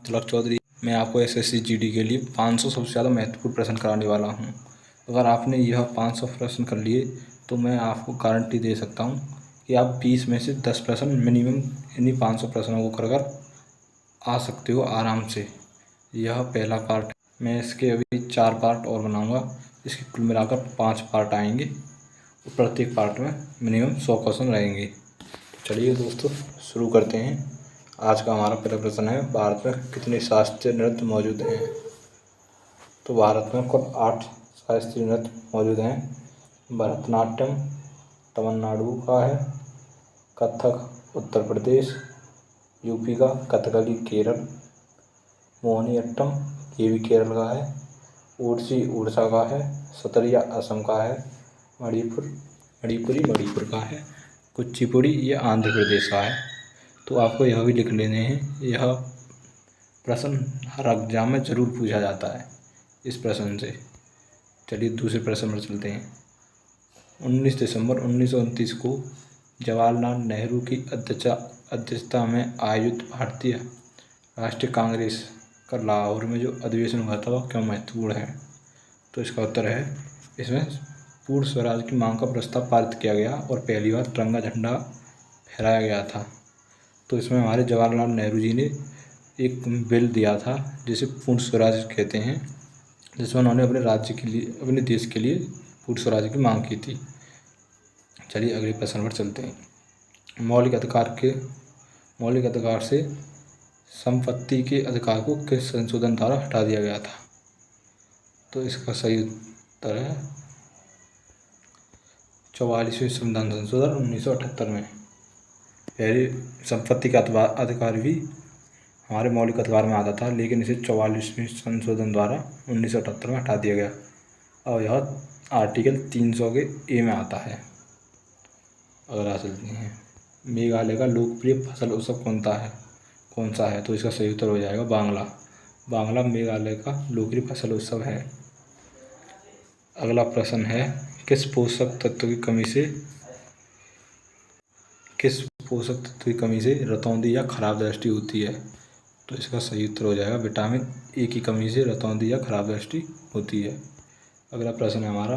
तिलक चौधरी। मैं आपको SSC GD के लिए 500 सबसे ज़्यादा महत्वपूर्ण प्रश्न कराने वाला हूँ। अगर आपने यह 500 प्रश्न कर लिए तो मैं आपको गारंटी दे सकता हूँ कि आप 20 में से 10 प्रश्न मिनिमम इन्हीं 500 प्रश्नों को कर आ सकते हो आराम से। यह पहला पार्ट है। मैं इसके अभी 4 पार्ट और बनाऊँगा। इसके कुल मिलाकर 5 पार्ट आएंगे और प्रत्येक पार्ट में मिनिमम 100 क्वेश्चन रहेंगे। चलिए दोस्तों शुरू करते हैं। आज का हमारा पहला प्रश्न है, भारत में कितने शास्त्रीय नृत्य मौजूद हैं? तो भारत में कुल 8 शास्त्रीय नृत्य मौजूद हैं। भरतनाट्यम तमिलनाडु का है, कथक उत्तर प्रदेश, यूपी का, कथकली केरल, मोहिनीअट्टम ये भी केरल का है, ओडिसी उड़ीसा का है, सतरिया असम का है, मणिपुरी मणिपुर का है, कुचिपुड़ी ये आंध्र प्रदेश का है। तो आपको यह भी लिख लेने हैं। यह प्रश्न हर एग्जाम में ज़रूर पूछा जाता है इस प्रश्न से। चलिए दूसरे प्रश्न पर चलते हैं। 19 दिसंबर 1929 को जवाहरलाल नेहरू की अध्यक्षता में आयोजित भारतीय राष्ट्रीय कांग्रेस का लाहौर में जो अधिवेशन हुआ था वह क्यों महत्वपूर्ण है? तो इसका उत्तर है, इसमें पूर्ण स्वराज की मांग का प्रस्ताव पारित किया गया और पहली बार तिरंगा झंडा फहराया गया था। तो इसमें हमारे जवाहरलाल नेहरू जी ने एक बिल दिया था जिसे पूर्ण स्वराज कहते हैं, जिसमें उन्होंने अपने राज्य के लिए, अपने देश के लिए पूर्ण स्वराज की मांग की थी। चलिए अगले प्रश्न पर चलते हैं। मौलिक अधिकार से संपत्ति के अधिकार को किस संशोधन द्वारा हटा दिया गया था? तो इसका सही उत्तर है 44वें संविधान संशोधन 1978 में। पहले संपत्ति का अधिकार भी हमारे मौलिक अधिकार में आता था, लेकिन इसे 44वें संशोधन द्वारा 1978 में हटा दिया गया और यह आर्टिकल 300 के ए में आता है। अगर आ चलते हैं, मेघालय का लोकप्रिय फसल उत्सव कौन सा है? तो इसका सही उत्तर हो जाएगा बांग्ला मेघालय का लोकप्रिय फसल उत्सव है। अगला प्रश्न है, किस पोषक तत्व की कमी से रतौंधी या खराब दृष्टि होती है? तो इसका सही उत्तर हो जाएगा विटामिन ए की कमी से रतौंधी या खराब दृष्टि होती है। अगला प्रश्न है हमारा,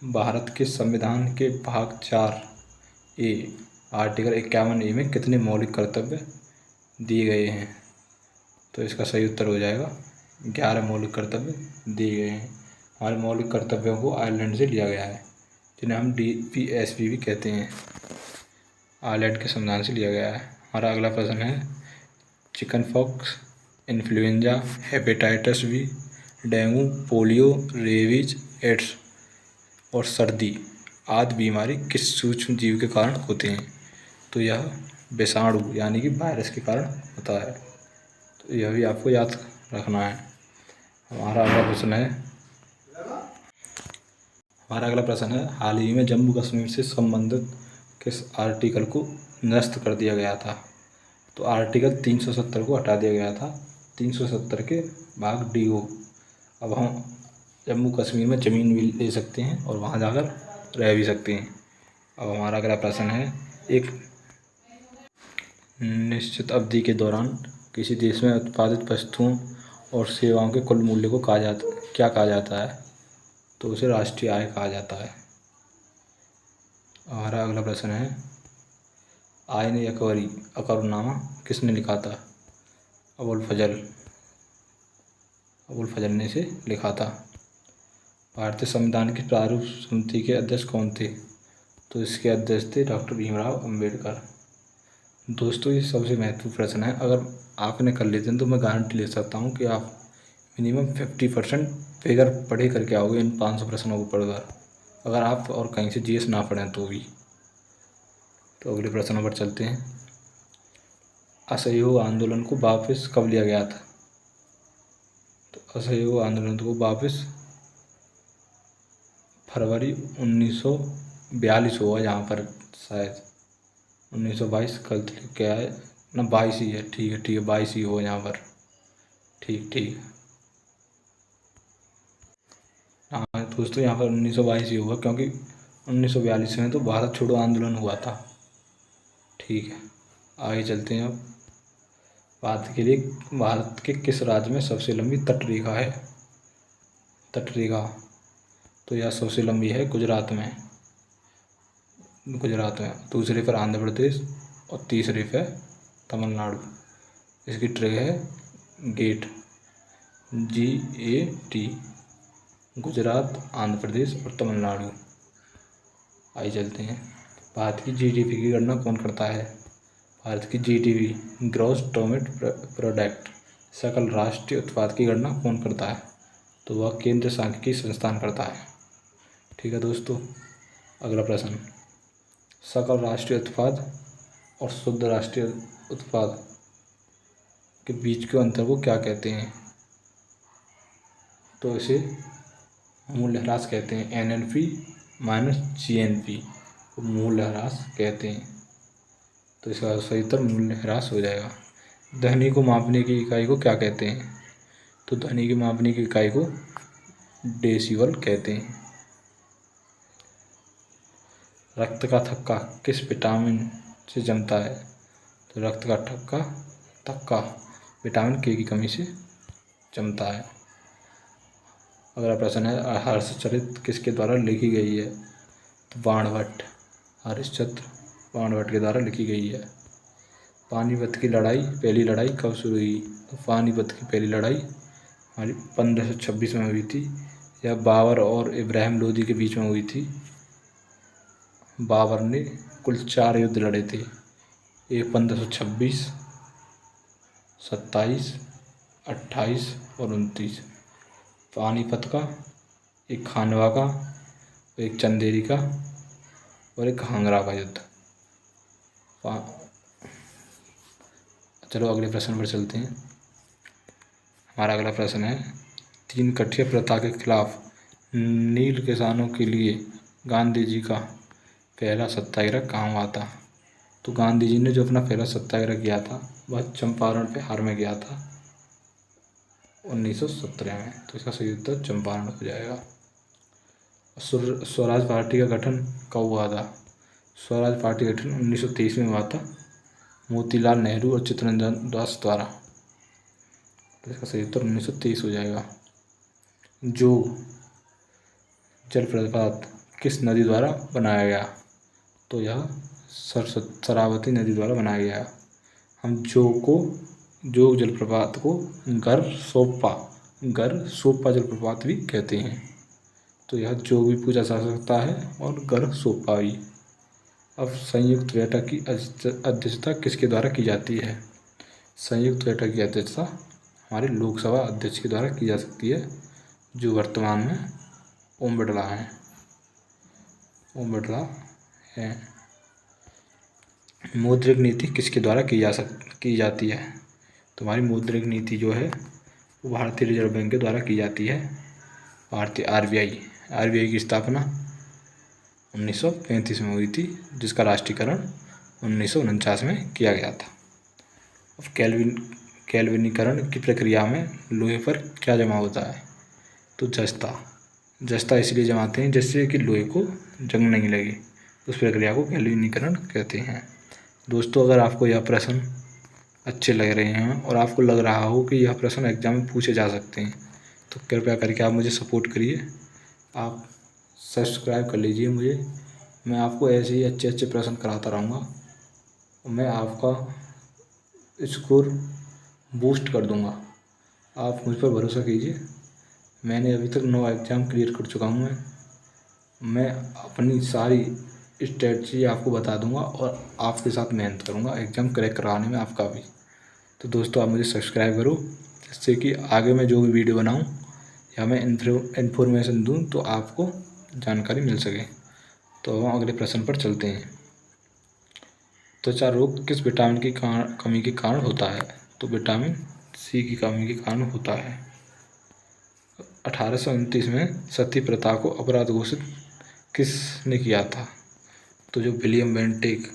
भारत के संविधान के भाग 4A आर्टिकल 51A में कितने मौलिक कर्तव्य दिए गए हैं? तो इसका सही उत्तर हो जाएगा 11 मौलिक कर्तव्य दिए गए हैं। हमारे मौलिक कर्तव्यों को आयरलैंड से लिया गया है, जिन्हें हम DPSP भी कहते हैं। आयरलैंड के संविधान से लिया गया है। हमारा अगला प्रश्न है, chicken pox, influenza, hepatitis B, dengue, polio, rabies, AIDS और सर्दी आदि बीमारी किस सूक्ष्म जीव के कारण होते हैं? तो यह विषाणु यानी कि वायरस के कारण होता है। तो यह भी आपको याद रखना है। हमारा अगला प्रश्न है, हाल ही में जम्मू कश्मीर से संबंधित किस आर्टिकल को निरस्त कर दिया गया था? तो आर्टिकल 370 को हटा दिया गया था, 370 के भाग डी को। अब हम जम्मू कश्मीर में ज़मीन भी ले सकते हैं और वहाँ जाकर रह भी सकते हैं। अब हमारा अगला प्रश्न है, एक निश्चित अवधि के दौरान किसी देश में उत्पादित वस्तुओं और सेवाओं के कुल मूल्य को क्या कहा जाता है? तो उसे राष्ट्रीय आय कहा जाता है। हमारा अगला प्रश्न है, आईन अकबरनामा किसने लिखा था? अबुल फजल ने इसे लिखा था। भारतीय संविधान की प्रारूप समिति के अध्यक्ष कौन थे? तो इसके अध्यक्ष थे डॉक्टर भीमराव अम्बेडकर। दोस्तों ये सबसे महत्वपूर्ण प्रश्न है। अगर आपने कर लेते हैं तो मैं गारंटी ले सकता हूँ कि आप मिनिमम 50% फिगर पढ़े करके आओगे इन 500 प्रश्नों को पढ़कर, अगर आप और कहीं से GS ना पढ़ें तो भी। तो अगले प्रश्नों पर चलते हैं। असहयोग आंदोलन को वापस कब लिया गया था? तो असहयोग आंदोलन को वापस फरवरी 1942 हुआ, यहाँ पर शायद 1922 गलत लिख के आए ना, 22 ही है। ठीक है 22 ही हुआ यहाँ पर। ठीक हाँ दोस्तों, यहाँ पर 1922 ही हुआ, क्योंकि 1942 में तो भारत छोड़ो आंदोलन हुआ था। ठीक है आगे चलते हैं। अब भारत के किस राज्य में सबसे लंबी तटरेखा है? तटरेखा, तो यह सबसे लंबी है गुजरात में। दूसरे पर आंध्र प्रदेश और तीसरे पर तमिलनाडु। इसकी ट्रेक है गेट, GAT, गुजरात, आंध्र प्रदेश और तमिलनाडु। आइए चलते हैं। भारत की GDP की गणना कौन करता है? भारत की GDP, ग्रॉस डोमेस्टिक प्रोडक्ट, सकल राष्ट्रीय उत्पाद की गणना कौन करता है? तो वह केंद्रीय सांख्यिकी संस्थान करता है। ठीक है दोस्तों, अगला प्रश्न, सकल राष्ट्रीय उत्पाद और शुद्ध राष्ट्रीय उत्पाद के बीच के अंतर को क्या कहते हैं? तो इसे मूल्यह्रास कहते हैं। NNP माइनस GNP को मूल्यह्रास कहते हैं। तो इसका सही उत्तर मूल्यह्रास हो जाएगा। ध्वनि को मापने की इकाई को क्या कहते हैं? तो ध्वनि की मापने की इकाई को डेसिबल कहते हैं। रक्त का थक्का किस विटामिन से जमता है? तो रक्त का थक्का विटामिन K की कमी से जमता है। अगला प्रश्न है, हर्षचरित किसके द्वारा लिखी गई है? तो बाणभट्ट, हरिश्चंद्र बाणभट्ट के द्वारा लिखी गई है। पानीपत की पहली लड़ाई कब शुरू हुई? तो पानीपत की पहली लड़ाई हमारी 1526 में हुई थी। यह बाबर और इब्राहिम लोदी के बीच में हुई थी। बाबर ने कुल 4 युद्ध लड़े थे, एक 1526, 27, 28 और 29। पानीपत का, एक खानवा का, एक चंदेरी का और एक घाघरा का युद्ध। चलो अगले प्रश्न पर चलते हैं। हमारा अगला प्रश्न है, 3 कठिया प्रथा के खिलाफ नील किसानों के लिए गांधी जी का पहला सत्याग्रह कहाँ हुआ था? तो गांधी जी ने जो अपना पहला सत्याग्रह किया था वह चंपारण बिहार में किया था 1917 में। तो इसका सही उत्तर चंपारण हो जाएगा। स्वराज पार्टी का गठन कब हुआ था? स्वराज पार्टी का गठन 1923 में हुआ था, मोतीलाल नेहरू और चित्तरंजन दास द्वारा। तो इसका सही उत्तर 1923 हो जाएगा। जोग जलप्रपात किस नदी द्वारा बनाया गया? तो यह शरावती नदी द्वारा बनाया गया। हम जोग जलप्रपात को गरसोप्पा जलप्रपात भी कहते हैं। तो यह जोग भी पूछा जा सकता है और गरसोप्पा भी। अब संयुक्त बैठक की अध्यक्षता किसके द्वारा की जाती है? संयुक्त बैठक की अध्यक्षता हमारे लोकसभा अध्यक्ष के द्वारा की जा सकती है, जो वर्तमान में ओम बिरला है। मौद्रिक नीति किसके द्वारा की जाती है? तो हमारी मौद्रिक नीति जो है वो भारतीय रिजर्व बैंक के द्वारा की जाती है। भारतीय RBI की स्थापना 1935 में हुई थी, जिसका राष्ट्रीयकरण 1949 में किया गया था। अब कैल्विनीकरण की प्रक्रिया में लोहे पर क्या जमा होता है? तो जस्ता इसलिए जमाते हैं जिससे कि लोहे को जंग नहीं लगे। उस प्रक्रिया को कैल्विनीकरण कहते हैं। दोस्तों, अगर आपको यह प्रश्न अच्छे लग रहे हैं और आपको लग रहा हो कि यह प्रश्न एग्जाम में पूछे जा सकते हैं, तो कृपया करके आप मुझे सपोर्ट करिए। आप सब्सक्राइब कर लीजिए मुझे। मैं आपको ऐसे ही अच्छे प्रश्न कराता रहूँगा और मैं आपका स्कोर बूस्ट कर दूँगा। आप मुझ पर भरोसा कीजिए। मैंने अभी तक 9 एग्ज़ाम क्लियर कर चुका हूँ। मैं अपनी सारी स्ट्रेटजी आपको बता दूँगा और आपके साथ मेहनत करूँगा एग्ज़ाम क्रैक कराने में आपका भी। तो दोस्तों, आप मुझे सब्सक्राइब करो, जिससे कि आगे मैं जो भी वीडियो बनाऊँ या मैं इन्फॉर्मेशन दूँ तो आपको जानकारी मिल सके। तो हम अगले प्रश्न पर चलते हैं। त्वचा रोग किस विटामिन की कमी के कारण होता है? तो विटामिन C की कमी के कारण होता है। 1829 में सती प्रथा को अपराध घोषित किसने किया था? तो जो विलियम बेंटिक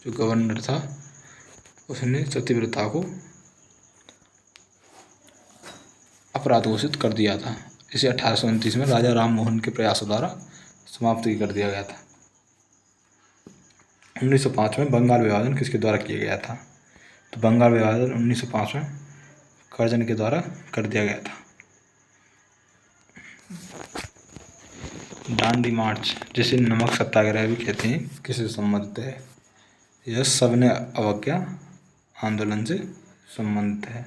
जो गवर्नर था, उसने सती प्रथा को अपराध घोषित कर दिया था। इसे 1829 में राजा राम मोहन के प्रयासों द्वारा समाप्त कर दिया गया था। 1905 में बंगाल विभाजन किसके द्वारा किया गया था? तो बंगाल विभाजन 1905 में कर्जन के द्वारा कर दिया गया था। दांडी मार्च, जिसे नमक सत्याग्रह भी कहते हैं, किससे संबंधित है? यह सविनय अवज्ञा आंदोलन से संबंधित है।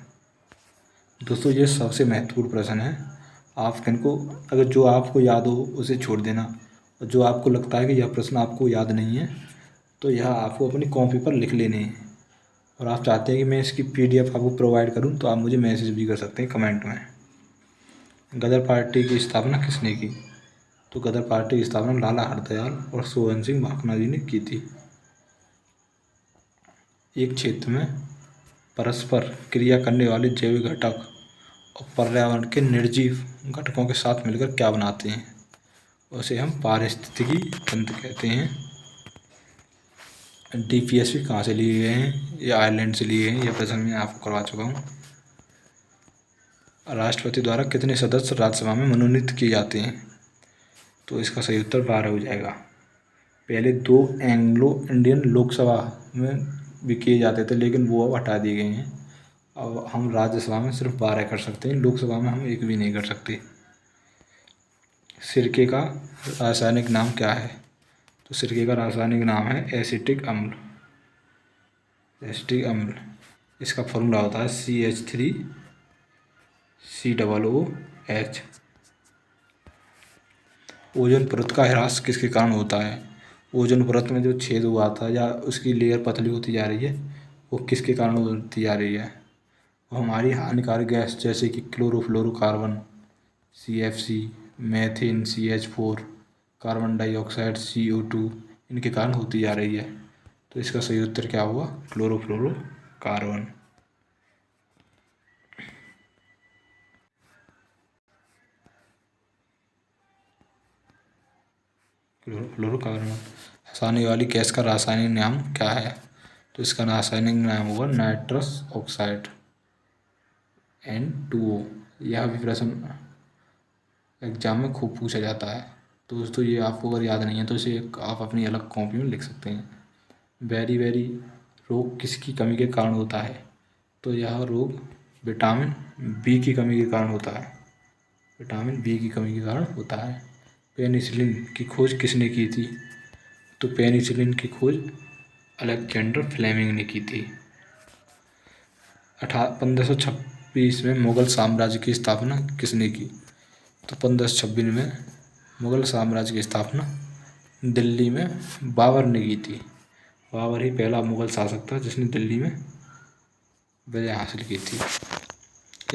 दोस्तों ये सबसे महत्वपूर्ण प्रश्न है। आप इनको अगर जो आपको याद हो उसे छोड़ देना, और जो आपको लगता है कि यह प्रश्न आपको याद नहीं है तो यह आपको अपनी कॉपी पर लिख लेने हैं। और आप चाहते हैं कि मैं इसकी PDF आपको प्रोवाइड करूं तो आप मुझे मैसेज भी कर सकते हैं कमेंट में। गदर पार्टी की स्थापना किसने की? तो गदर पार्टी की स्थापना लाला हरदयाल और सोहन सिंह भाकना जी ने की थी। एक क्षेत्र में परस्पर क्रिया करने वाले जैविक घटक और पर्यावरण के निर्जीव घटकों के साथ मिलकर क्या बनाते हैं? उसे हम पारिस्थितिकी तंत्र कहते हैं। DPSP कहाँ से लिए गए हैं? ये आयरलैंड से लिए गए हैं। यह प्रश्न मैं आपको करवा चुका हूँ। राष्ट्रपति द्वारा कितने सदस्य राज्यसभा में मनोनीत किए जाते हैं? तो इसका सही उत्तर 12 हो जाएगा। पहले 2 एंग्लो इंडियन लोकसभा में भी किए जाते थे, लेकिन वो अब हटा दिए गए हैं। अब हम राज्यसभा में सिर्फ 12 कर सकते हैं, लोकसभा में हम एक भी नहीं कर सकते। सिरके का रासायनिक नाम क्या है? तो सिरके का रासायनिक नाम है एसिटिक अम्ल। एसिटिक अम्ल, इसका फॉर्मूला होता है CH3COOH। ओजोन परत का ह्रास किसके कारण होता है? ओजोन परत में जो छेद हुआ था या उसकी लेयर पतली होती जा रही है, वो किसके कारण होती जा रही है? वो हमारी हानिकारक गैस जैसे कि chlorofluorocarbon CFC, methane CH4, carbon dioxide CO2, इनके कारण होती जा रही है। तो इसका सही उत्तर क्या हुआ? क्लोरोफ्लोरोकार्बन। क्लोरोफ्लोरोकार्बन। हंसाने वाली गैस का रासायनिक नाम क्या है? तो इसका रासायनिक नाम होगा नाइट्रस ऑक्साइड N2O। यह भी प्रश्न एग्जाम में खूब पूछा जाता है। तो दोस्तों ये आपको अगर याद नहीं है तो इसे आप अपनी अलग कॉपी में लिख सकते हैं। बेरी बेरी रोग किसकी कमी के कारण होता है? तो यह रोग विटामिन B की कमी के कारण होता है। विटामिन B की कमी के कारण होता है। पेनिसिलिन की खोज किसने की थी? तो पेनिसिलिन की खोज अलेक्जेंडर फ्लेमिंग ने की थी। 1526 में मुगल साम्राज्य की स्थापना किसने की? तो 1526 में मुगल साम्राज्य की स्थापना दिल्ली में बाबर ने की थी। बाबर ही पहला मुगल शासक था जिसने दिल्ली में विजय हासिल की थी।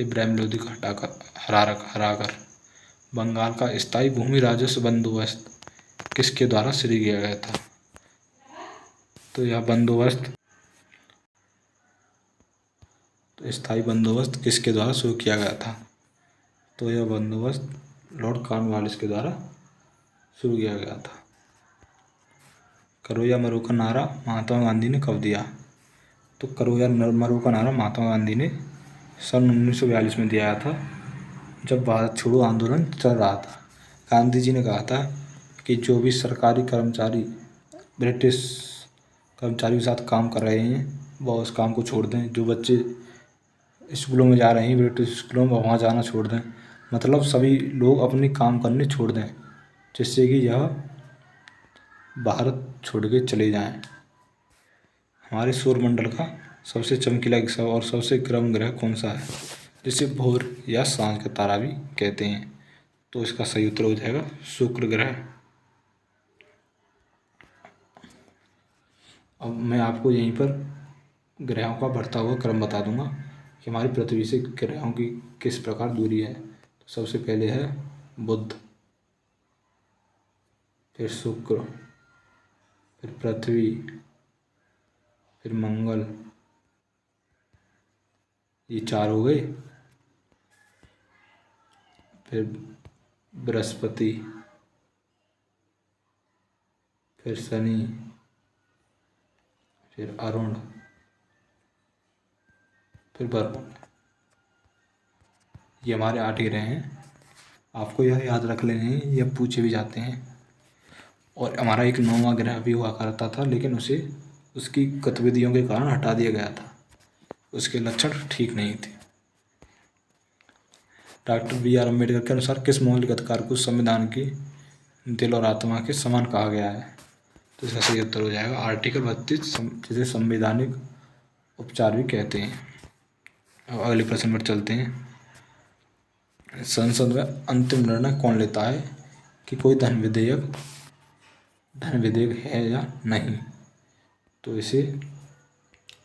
इब्राहिम लोदी को हराकर बंगाल का स्थायी भूमि राजस्व बंदोबस्त किसके द्वारा शुरू किया गया था? तो यह बंदोबस्त स्थायी बंदोबस्त किसके द्वारा शुरू किया गया था? तो यह बंदोबस्त लॉर्ड कॉर्नवालिस के द्वारा शुरू किया गया था। करो या मरो का नारा महात्मा गांधी ने कब दिया? तो करो या मरो का नारा महात्मा गांधी ने सन 1942 में दिया था, जब भारत छोड़ो आंदोलन चल रहा था। गांधी जी ने कहा था कि जो भी सरकारी कर्मचारी ब्रिटिश कर्मचारियों के साथ काम कर रहे हैं वह उस काम को छोड़ दें। जो बच्चे स्कूलों में जा रहे हैं ब्रिटिश स्कूलों में, वहाँ जाना छोड़ दें। मतलब सभी लोग अपने काम करने छोड़ दें, जिससे कि यह भारत छोड़ के चले जाएं। हमारे सौरमंडल का सबसे चमकीला और सबसे गर्म ग्रह कौन सा है, जिसे भोर या सांझ का तारा भी कहते हैं? तो इसका सही उत्तर हो जाएगा शुक्र ग्रह। अब मैं आपको यहीं पर ग्रहों का बढ़ता हुआ क्रम बता दूंगा कि हमारी पृथ्वी से ग्रहों की किस प्रकार दूरी है। तो सबसे पहले है बुध, फिर शुक्र, फिर पृथ्वी, फिर मंगल, ये 4 हो गए। फिर बृहस्पति, फिर शनि, फिर अरुण, फिर वरुण। ये हमारे 8 ग्रह हैं। आपको यह याद रख लेने हैं, यह पूछे भी जाते हैं। और हमारा एक 9वां ग्रह भी हुआ करता था, लेकिन उसे उसकी गतिविधियों के कारण हटा दिया गया था। उसके लक्षण ठीक नहीं थे। डॉक्टर BR अम्बेडकर के अनुसार किस मौलिक अधिकार को संविधान की दिल और आत्मा के समान कहा गया है? तो इसका सही उत्तर हो जाएगा आर्टिकल 32, जिसे संवैधानिक उपचार भी कहते हैं। अब अगले प्रश्न पर चलते हैं। संसद में अंतिम निर्णय कौन लेता है कि कोई धन विधेयक है या नहीं? तो इसे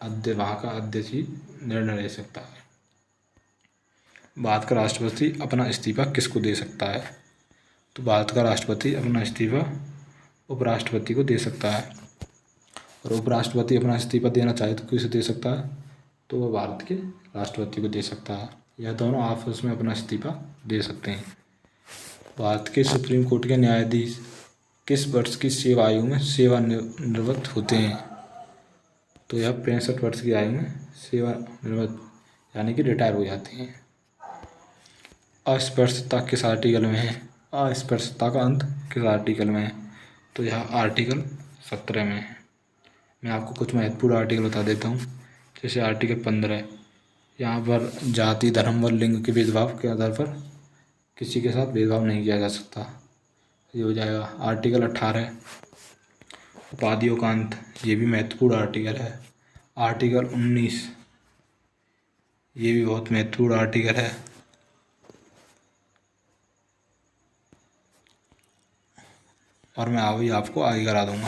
वहाँ का अध्यक्ष ही निर्णय ले सकता है। भारत का राष्ट्रपति अपना इस्तीफा किसको दे सकता है? तो भारत का राष्ट्रपति अपना इस्तीफा उपराष्ट्रपति को दे सकता है, और उपराष्ट्रपति अपना इस्तीफा देना चाहे तो किसे दे सकता है? तो वह भारत के राष्ट्रपति को दे सकता है। यह दोनों आपस में अपना इस्तीफा दे सकते हैं। भारत के सुप्रीम कोर्ट के न्यायाधीश किस वर्ष की सेवा आयु में सेवानिवृत्त होते हैं? तो यह 65 वर्ष की आयु में सेवानिवृत्त यानी कि रिटायर हो जाते हैं। अस्पृश्यता किस आर्टिकल में है? अस्पृश्यता का अंत किस आर्टिकल में है? तो यह आर्टिकल 17 में है। मैं आपको कुछ महत्वपूर्ण आर्टिकल बता देता हूँ। जैसे आर्टिकल 15, यहाँ पर जाति, धर्म व लिंग के भेदभाव के आधार पर किसी के साथ भेदभाव नहीं किया जा सकता, ये हो जाएगा। आर्टिकल 18 उपाधियों का अंत, ये भी महत्वपूर्ण आर्टिकल है। आर्टिकल 19 ये भी बहुत महत्वपूर्ण आर्टिकल है। और मैं अभी आपको आगे करा दूंगा।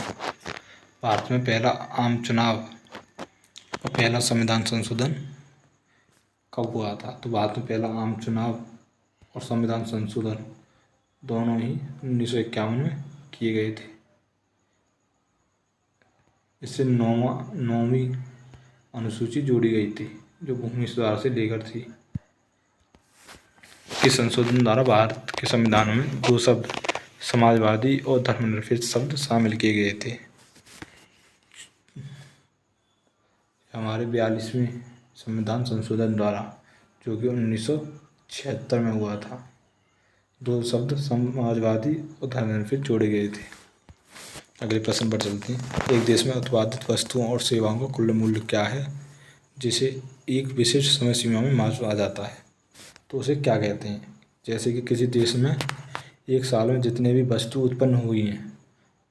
भारत में पहला आम चुनाव और पहला संविधान संशोधन कब हुआ था? तो भारत में पहला आम चुनाव और संविधान संशोधन दोनों ही 1951 में किए गए थे। इससे नौवीं अनुसूची जोड़ी गई थी, जो भूमि सुधार से लेकर थी। इस संशोधन द्वारा भारत के संविधान में 2 शब्द समाजवादी और धर्मनिरपेक्ष शब्द शामिल किए गए थे। हमारे 42वें संविधान संशोधन द्वारा, जो कि 1976 में हुआ था, 2 शब्द समाजवादी और धर्मनिरपेक्ष जोड़े गए थे। अगले प्रश्न पर चलते हैं। एक देश में उत्पादित वस्तुओं और सेवाओं का कुल मूल्य क्या है, जिसे एक विशिष्ट समय सीमा में मापा जाता है? तो उसे क्या कहते हैं? जैसे कि किसी देश में एक साल में जितने भी वस्तु उत्पन्न हुई हैं,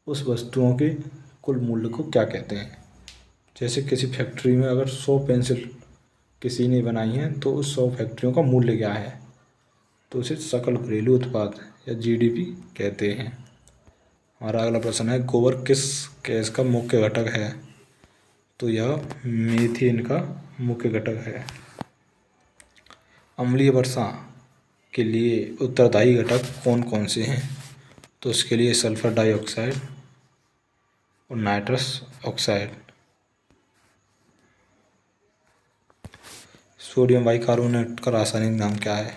उस वस्तुओं के कुल मूल्य को क्या कहते हैं? जैसे किसी फैक्ट्री में अगर 100 पेंसिल किसी ने बनाई हैं, तो उस 100 फैक्ट्रियों का मूल्य क्या है? तो उसे सकल घरेलू उत्पाद या GDP कहते हैं। हमारा अगला प्रश्न है, गोबर किस गैस का मुख्य घटक है? तो यह मीथेन का मुख्य घटक है। अम्लीय वर्षा के लिए उत्तरदायी घटक कौन कौन से हैं? तो इसके लिए सल्फर डाइऑक्साइड और नाइट्रस ऑक्साइड। सोडियम बाइकार्बोनेट का रासायनिक नाम क्या है?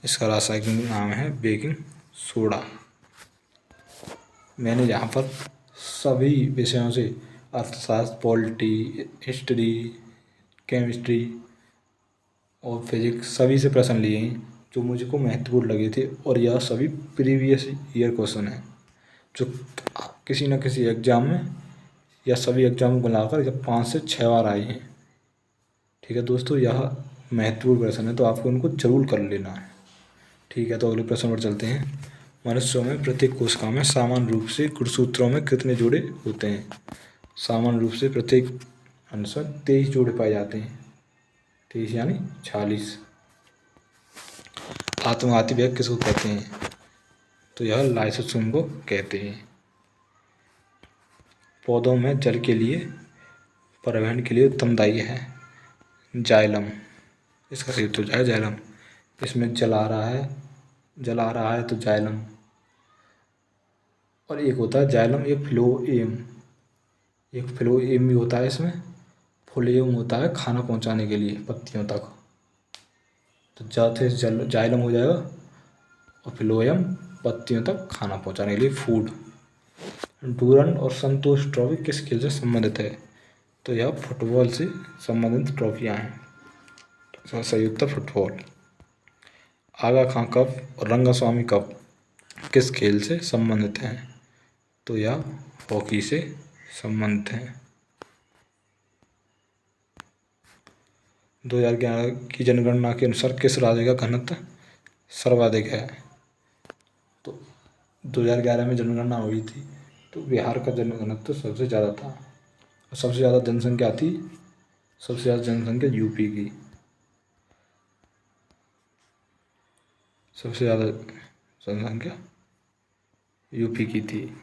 इसका रासायनिक नाम है बेकिंग सोडा। मैंने यहाँ पर सभी विषयों से अर्थशास्त्र, पॉलिटी, हिस्ट्री, केमिस्ट्री और फिजिक्स सभी से प्रश्न लिए हैं जो मुझको महत्वपूर्ण लगे थे, और यह सभी प्रीवियस ईयर क्वेश्चन हैं जो किसी न किसी एग्ज़ाम में या सभी एग्ज़ाम को मिलाकर जब 5 से 6 बार आए हैं। ठीक है दोस्तों, यह महत्वपूर्ण प्रश्न है, तो आपको इनको जरूर कर लेना है। ठीक है, तो अगले प्रश्न पर चलते हैं। मनुष्यों में प्रत्येक कोशिका में सामान्य रूप से गुणसूत्रों में कितने जोड़े होते हैं? सामान्य रूप से प्रत्येक अनुसार 23 जोड़े पाए जाते हैं। 23 यानी 46। आत्मघाती बैग किसको कहते हैं? तो यह लाइसोसोम को कहते हैं। पौधों में जल के लिए परिवहन के लिए उत्तरदायी है जाइलम। इसका सही उत्तर है जाइलम। इसमें जल आ रहा है तो जाइलम। और एक होता है जाइलम, एक फ्लोएम भी होता है। इसमें फ्लोएम होता है खाना पहुंचाने के लिए पत्तियों तक, तो जाते जाइलम हो जाएगा, और फ्लोएम पत्तियों तक खाना पहुंचाने के लिए फूड। डूरन और संतोष ट्रॉफी किस खेल से संबंधित है? तो यह फुटबॉल से संबंधित ट्रॉफियाँ हैं। तो सही उत्तर फुटबॉल। आगा खां कप और रंगास्वामी कप किस खेल से संबंधित हैं? तो यह हॉकी से संबंधित हैं। 2011 की जनगणना के अनुसार किस राज्य का घनत्व सर्वाधिक है? तो 2011 में जनगणना हुई थी, तो बिहार का जनघनत्व सबसे ज़्यादा था और सबसे ज़्यादा जनसंख्या थी, सबसे ज़्यादा जनसंख्या यूपी की, सबसे ज़्यादा जनसंख्या यूपी की थी।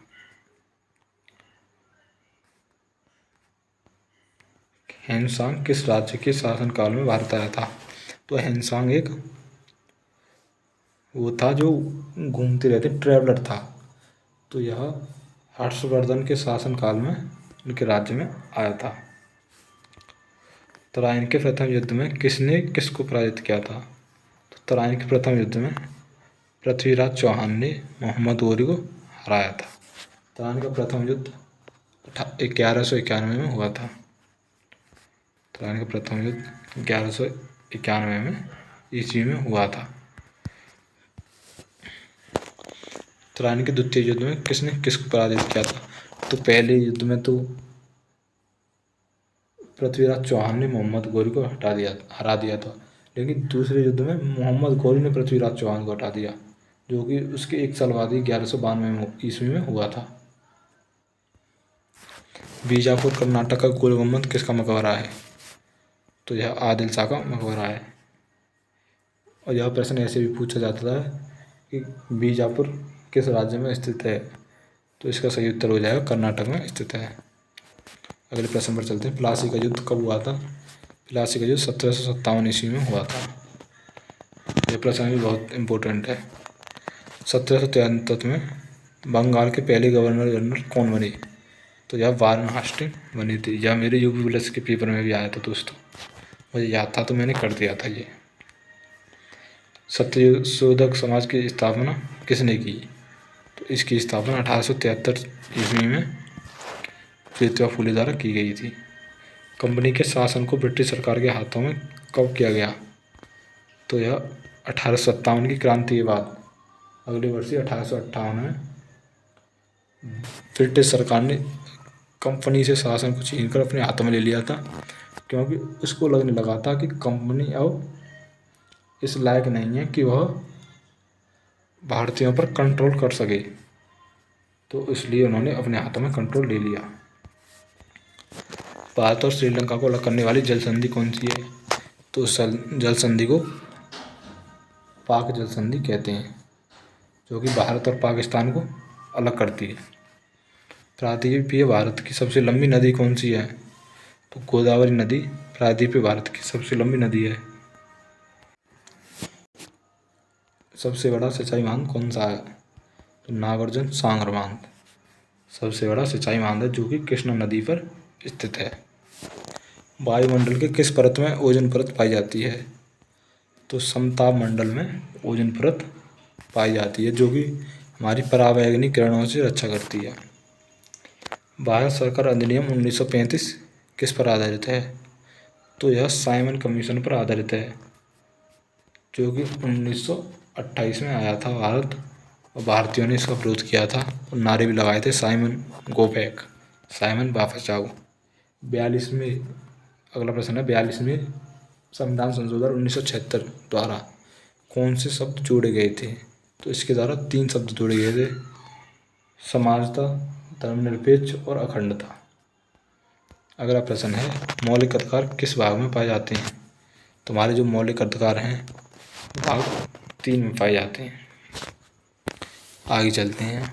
हेनसांग किस राज्य के शासनकाल में भारत आया था? तो हेनसांग एक वो था जो घूमते रहते ट्रैवलर था। तो यह हर्षवर्धन के शासनकाल में उनके राज्य में आया था। तराइन के प्रथम युद्ध में किसने किसको पराजित किया था? तो तराइन के प्रथम युद्ध में पृथ्वीराज चौहान ने मोहम्मद गौरी को हराया था। तराइन का प्रथम युद्ध 1191 में हुआ था। तराइन का प्रथम युद्ध 1191 में ईस्वी में हुआ था। तराइन के द्वितीय युद्ध में किसने किसको पराजित किया था? तो पहले युद्ध में तो पृथ्वीराज चौहान ने मोहम्मद गौरी को हरा दिया था, लेकिन दूसरे युद्ध में मोहम्मद गौरी ने पृथ्वीराज चौहान को हटा दिया, जो कि उसके एक साल बाद ही 1192 ईस्वी में हुआ था। बीजापुर कर्नाटक का गोल गुम्बद किसका मकबरा है? तो यह आदिल शाह का मकबरा है। और यह प्रश्न ऐसे भी पूछा जाता है कि बीजापुर किस राज्य में स्थित है? तो इसका सही उत्तर हो जाएगा कर्नाटक में स्थित है। अगले प्रश्न पर चलते हैं। प्लासी का युद्ध कब हुआ था? प्लासी का युद्ध 1757 ईस्वी में हुआ था। यह प्रश्न भी बहुत इम्पोर्टेंट है। 1773 में बंगाल के पहले गवर्नर जनरल कौन बने? तो यह वारेन हास्टिंग बनी थी। यह मेरे यूपी पुलिस के पेपर में भी आया था दोस्तों, मुझे याद था तो मैंने कर दिया था ये। सत्यशोधक समाज की स्थापना किसने की? तो इसकी स्थापना 1873 ईस्वी में ज्योतिबा फूले द्वारा की गई थी। कंपनी के शासन को ब्रिटिश सरकार के हाथों में कब किया गया? तो यह 1857 की क्रांति के बाद अगले वर्ष 1858 में ब्रिटिश सरकार ने कंपनी से शासन को छीनकर अपने हाथों में ले लिया था, क्योंकि उसको लगने लगा था कि कंपनी अब इस लायक नहीं है कि वह भारतीयों पर कंट्रोल कर सके, तो इसलिए उन्होंने अपने हाथों में कंट्रोल ले लिया। भारत और श्रीलंका को अलग करने वाली जल संधि कौन सी है? तो जल संधि को पाक जल संधि कहते हैं, जो कि भारत और पाकिस्तान को अलग करती है। प्रायद्वीपीय भारत की सबसे लंबी नदी कौन सी है? तो गोदावरी नदी प्रायद्वीपीय भारत की सबसे लंबी नदी है। सबसे बड़ा सिंचाई बांध कौन सा है? तो नागार्जुन सागर बांध सबसे बड़ा सिंचाई बांध है, जो कि कृष्णा नदी पर स्थित है। वायुमंडल के किस परत में ओजोन परत पाई जाती है? तो समताप मंडल में ओजोन परत पाई जाती है, जो कि हमारी पराबैंगनी किरणों से रक्षा करती है। भारत सरकार अधिनियम 1935 किस पर आधारित है? तो यह साइमन कमीशन पर आधारित है, जो कि 1928 में आया था भारत, और भारतीयों ने इसका विरोध किया था और नारे भी लगाए थे, साइमन गो बैक, साइमन वापस जाओ। 42 में अगला प्रश्न है, 42 में संविधान संशोधन 1976 द्वारा कौन से शब्द जोड़े गए थे? तो इसके द्वारा 3 शब्द जोड़े गए थे, समानता, धर्मनिरपेक्ष और अखंडता। अगला प्रश्न है, मौलिक अधिकार किस भाग में पाए जाते हैं? तुम्हारे जो मौलिक अधिकार हैं भाग 3 में पाए जाते हैं। आगे चलते हैं।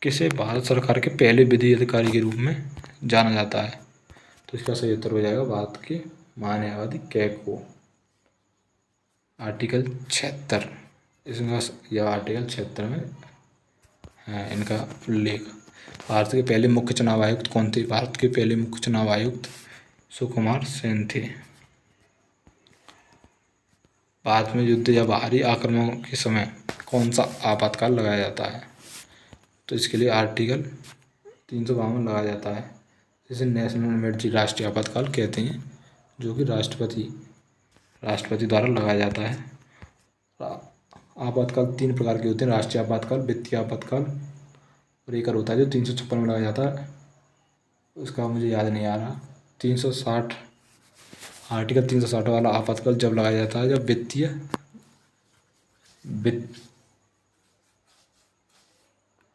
किसे भारत सरकार के पहले विधि अधिकारी के रूप में जाना जाता है? तो इसका सही उत्तर हो जाएगा भारत के मानववादी कैग को। आर्टिकल 76 इसमें यह आर्टिकल 76 में है इनका उल्लेख। भारत के पहले मुख्य चुनाव आयुक्त कौन थे? भारत के पहले मुख्य चुनाव आयुक्त सुकुमार सेन थे। भारत में युद्ध या बाहरी आक्रमण के समय कौन सा आपातकाल लगाया जाता है? तो इसके लिए आर्टिकल 352 लगाया जाता है, जिसे नेशनल इमरजेंसी राष्ट्रीय आपातकाल कहते हैं, जो कि राष्ट्रपति द्वारा लगाया जाता है। आपातकाल 3 प्रकार के होते हैं, राष्ट्रीय आपातकाल, वित्तीय आपातकाल और एक और होता है जो 356 में लगाया जाता है, उसका मुझे याद नहीं आ रहा, 360 आर्टिकल 360 वाला आपातकाल जब लगाया जाता है जब वित्तीय वित्त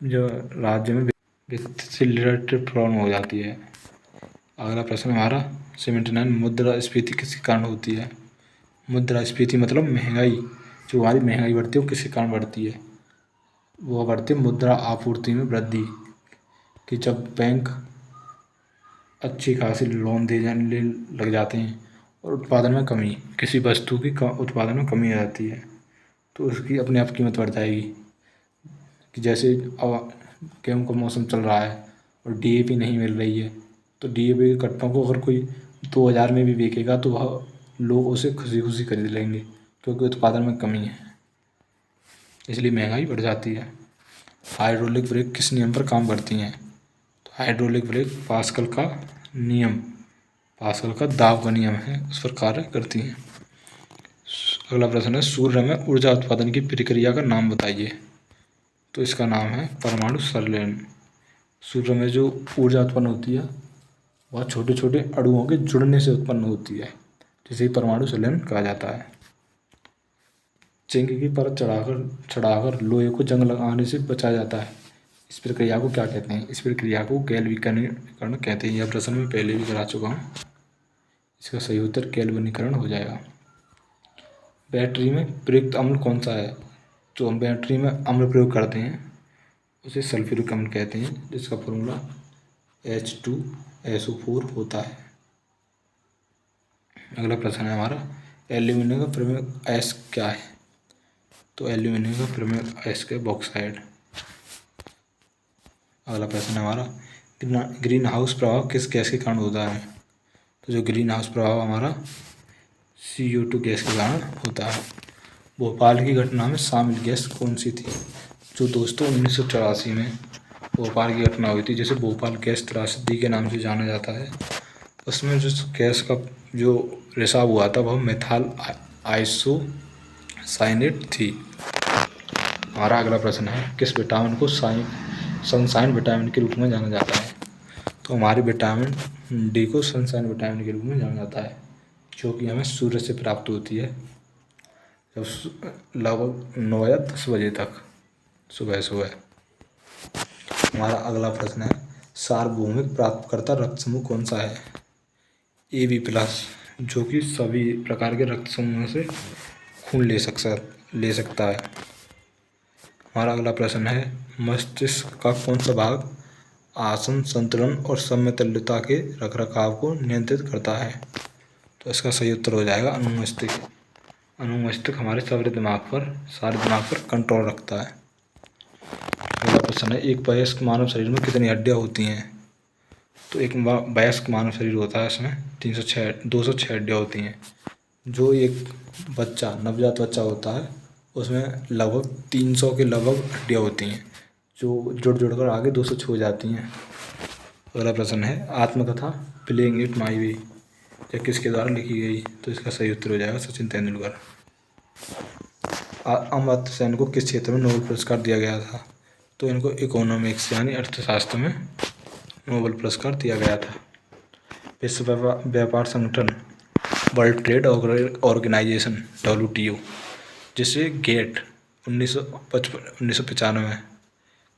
जो राज्य में वित्त से रिलेटेड प्रॉब्लम हो जाती है। अगला प्रश्न हमारा 79, मुद्रास्फीति किसके कारण होती है? मुद्रास्फीति मतलब महंगाई, जो हमारी महंगाई बढ़ती है वो किसके कारण बढ़ती है? वो बढ़ती है मुद्रा आपूर्ति में वृद्धि, कि जब बैंक अच्छी खासी लोन दे जाने लग जाते हैं और उत्पादन में कमी, किसी वस्तु की उत्पादन में कमी आ जाती है तो उसकी अपने आप कीमत बढ़ जाएगी। कि जैसे अब गेहूँ का मौसम चल रहा है और डीएपी नहीं मिल रही है, तो डीएपी के कट्टों को अगर कोई 2000 में भी बेचेगा तो वह लोग उसे खुशी खुशी खरीद लेंगे, क्योंकि उत्पादन में कमी है, इसलिए महंगाई बढ़ जाती है। हाइड्रोलिक ब्रेक किस नियम पर काम करती हैं? तो हाइड्रोलिक ब्रेक पास्कल का नियम, पास्कल का दाब का नियम है, उस पर कार्य करती हैं। अगला प्रश्न है, सूर्य में ऊर्जा उत्पादन की प्रक्रिया का नाम बताइए। तो इसका नाम है परमाणु संलयन। सूर्य में जो ऊर्जा उत्पन्न होती है वह छोटे छोटे अणुओं के जुड़ने से उत्पन्न होती है, जिसे परमाणु संलयन कहा जाता है। जिंक की परत चढ़ाकर लोहे को जंग लगाने से बचाया जाता है, इस प्रक्रिया को क्या कहते हैं? इस प्रक्रिया को गैल्वेनीकरण कहते हैं। यह प्रश्न मैं पहले भी करा चुका हूँ, इसका सही उत्तर गैल्वेनीकरण हो जाएगा। बैटरी में प्रयुक्त अम्ल कौन सा है? जो हम बैटरी में अम्ल प्रयोग करते हैं उसे सल्फ्यूरिक अम्ल कहते हैं, जिसका फॉर्मूला H2SO4 होता है। अगला प्रश्न है हमारा, एल्यूमिनियम का प्रमुख अयस्क क्या है? तो एल्यूमिनियम का प्रमुख अयस्क है बॉक्साइड। अगला प्रश्न है हमारा, ग्रीन हाउस प्रभाव किस गैस के कारण होता है? तो जो ग्रीन हाउस प्रभाव हमारा CO2 गैस के कारण होता है। भोपाल की घटना में शामिल गैस कौन सी थी? जो दोस्तों 1984 में भोपाल की घटना हुई थी, जिसे भोपाल गैस त्रासदी के नाम से जाना जाता है, उसमें जो गैस का जो रिसाव हुआ था वह मेथाल आइसोसाइनेट थी। हमारा अगला प्रश्न है, किस विटामिन को सनशाइन विटामिन के रूप में जाना जाता है? तो हमारे विटामिन डी को सनशाइन विटामिन के रूप में जाना जाता है, जो कि हमें सूर्य से प्राप्त होती है जब लगभग 9 या 10 बजे तक सुबह। हमारा अगला प्रश्न है, सार्वभौमिक प्राप्तकर्ता रक्त समूह कौन सा है? AB+, जो कि सभी प्रकार के रक्त समूहों से खून ले सकता है। हमारा अगला प्रश्न है, मस्तिष्क का कौन सा भाग आसन, संतुलन और समतुल्यता के रखरखाव को नियंत्रित करता है? तो इसका सही उत्तर हो जाएगा अनुमस्तिष्क। अनुमस्तिष्क हमारे सारे दिमाग पर कंट्रोल रखता है। अगला प्रश्न है, एक वयस्क मानव शरीर में कितनी हड्डियाँ होती हैं? तो एक वयस्क मानव शरीर होता है, इसमें 206 हड्डियाँ होती हैं। जो एक नवजात बच्चा होता है उसमें लगभग 300 के लगभग हड्डियाँ होती हैं, जो जुड़ कर आगे 206 हो जाती हैं। अगला प्रश्न है, आत्मकथा प्लेइंग इट माई वे यह किसके द्वारा लिखी गई? तो इसका सही उत्तर हो जाएगा सचिन तेंदुलकर। अमर्त्य सेन को किस क्षेत्र में नोबेल पुरस्कार दिया गया था? तो इनको इकोनॉमिक्स यानी अर्थशास्त्र में नोबेल पुरस्कार दिया गया था। विश्व व्यापार संगठन वर्ल्ड ट्रेड ऑर्गेनाइजेशन WTO, जिसे गेट 1995 में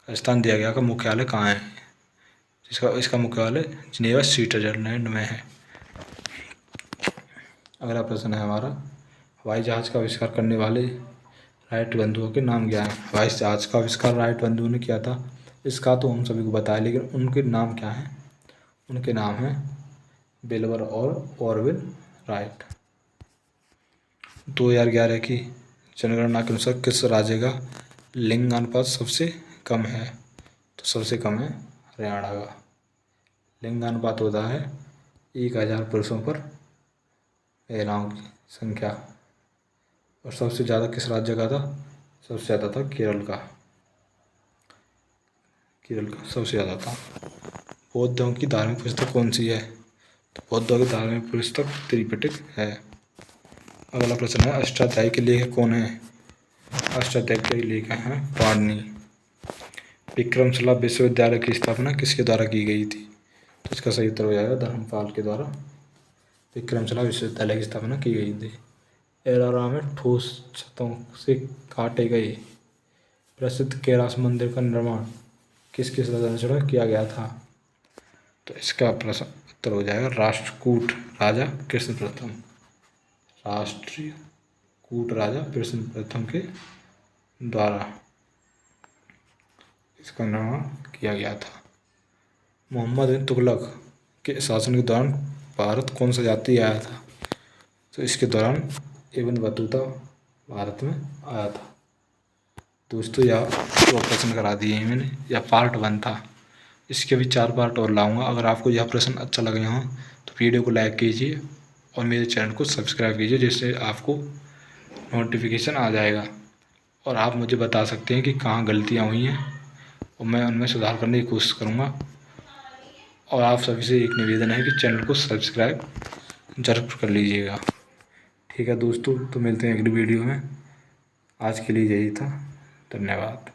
स्थान दिया गया, का मुख्यालय कहाँ है? इसका मुख्यालय जिनेवा स्विट्जरलैंड में है। अगला प्रश्न है हमारा, हवाई जहाज़ का आविष्कार करने वाले राइट बंधुओं के नाम क्या हैं? हवाई जहाज़ का आविष्कार राइट बंधुओं ने किया था, इसका तो हम सभी को बताया, लेकिन उनके नाम क्या हैं? उनके नाम हैं विल्बर और ऑरविल राइट। 2011 की जनगणना के अनुसार किस राज्य का लिंगानुपात सबसे कम है? तो सबसे कम है हरियाणा का। लिंगानुपात होता है 1000 पुरुषों पर महिलाओं की संख्या। और सबसे ज़्यादा किस राज्य का था? सबसे ज़्यादा था केरल का सबसे ज़्यादा था। बौद्धों की धार्मिक पुस्तक कौन सी है? तो बौद्धों की धार्मिक पुस्तक त्रिपिटक है। अगला प्रश्न है, अष्टाध्यायी के लेखक कौन है? अष्टाध्यायी के लेखक हैं पाणिनि। विक्रमशिला विश्वविद्यालय की स्थापना किसके द्वारा की गई थी? तो इसका सही उत्तर हो जाएगा धर्मपाल के द्वारा विक्रमशिला विश्वविद्यालय की स्थापना की गई थी। एलोरा में ठोस छतों से काटे गए प्रसिद्ध कैलाश मंदिर का निर्माण किस किस राजा में किया गया था? तो इसका प्रश्न उत्तर हो जाएगा राष्ट्रकूट राजा कृष्ण प्रथम। राष्ट्रीय कूट राजा कृष्ण प्रथम के द्वारा इसका निर्माण किया गया था। मोहम्मद बिन तुगलक के शासन के दौरान भारत कौन सा यात्री आया था? तो इसके दौरान इब्न बतूता भारत में आया था। दोस्तों यह दो प्रश्न करा दिए हैं मैंने, यह पार्ट 1 था। इसके भी 4 पार्ट और लाऊंगा। अगर आपको यह प्रश्न अच्छा लगे हों तो वीडियो को लाइक कीजिए और मेरे चैनल को सब्सक्राइब कीजिए, जिससे आपको नोटिफिकेशन आ जाएगा। और आप मुझे बता सकते हैं कि कहाँ गलतियाँ हुई हैं और मैं उनमें सुधार करने की कोशिश करूँगा। और आप सभी से एक निवेदन है कि चैनल को सब्सक्राइब ज़रूर कर लीजिएगा। ठीक है दोस्तों, तो मिलते हैं अगली वीडियो में। आज के लिए यही था। धन्यवाद।